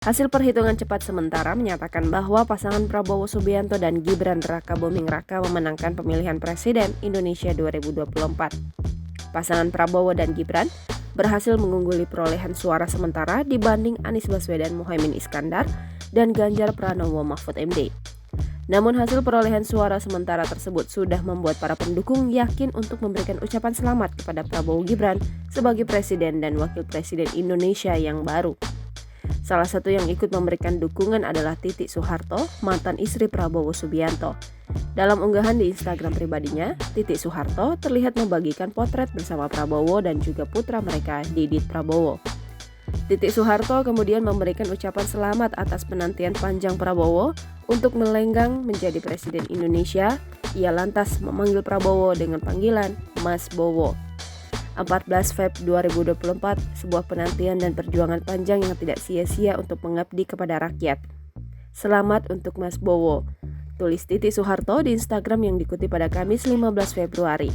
Hasil perhitungan cepat sementara menyatakan bahwa pasangan Prabowo Subianto dan Gibran Rakabuming Raka memenangkan pemilihan presiden Indonesia 2024. Pasangan Prabowo dan Gibran berhasil mengungguli perolehan suara sementara dibanding Anies Baswedan Muhaimin Iskandar dan Ganjar Pranowo Mahfud MD. Namun hasil perolehan suara sementara tersebut sudah membuat para pendukung yakin untuk memberikan ucapan selamat kepada Prabowo Gibran sebagai presiden dan wakil presiden Indonesia yang baru. Salah satu yang ikut memberikan dukungan adalah Titi Soeharto, mantan istri Prabowo Subianto. Dalam unggahan di Instagram pribadinya, Titi Soeharto terlihat membagikan potret bersama Prabowo dan juga putra mereka, Didit Prabowo. Titi Soeharto kemudian memberikan ucapan selamat atas penantian panjang Prabowo untuk melenggang menjadi presiden Indonesia. Ia lantas memanggil Prabowo dengan panggilan Mas Bowo. 14 Feb 2024, sebuah penantian dan perjuangan panjang yang tidak sia-sia untuk mengabdi kepada rakyat. Selamat untuk Mas Bowo, tulis Titi Soeharto di Instagram yang dikutip pada Kamis 15 Februari.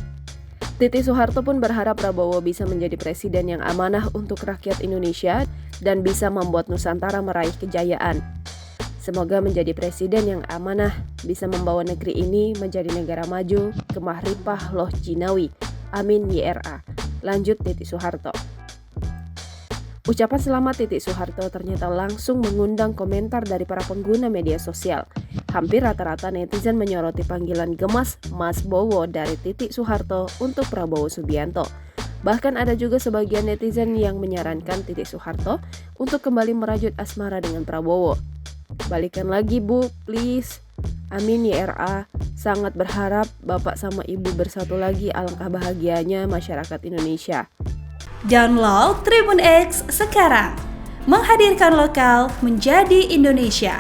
Titi Soeharto pun berharap Prabowo bisa menjadi presiden yang amanah untuk rakyat Indonesia dan bisa membuat Nusantara meraih kejayaan. Semoga menjadi presiden yang amanah, bisa membawa negeri ini menjadi negara maju, kemah ripah loh jinawi. Amin YRA. Lanjut Titi Soeharto. Ucapan selamat Titi Soeharto ternyata langsung mengundang komentar dari para pengguna media sosial. Hampir rata-rata netizen menyoroti panggilan gemas Mas Bowo dari Titi Soeharto untuk Prabowo Subianto. Bahkan ada juga sebagian netizen yang menyarankan Titi Soeharto untuk kembali merajut asmara dengan Prabowo. Balikan lagi Bu, please. Amin YRA. Sangat berharap Bapak sama Ibu bersatu lagi, alangkah bahagianya masyarakat Indonesia. Download Tribun X sekarang, menghadirkan lokal menjadi Indonesia.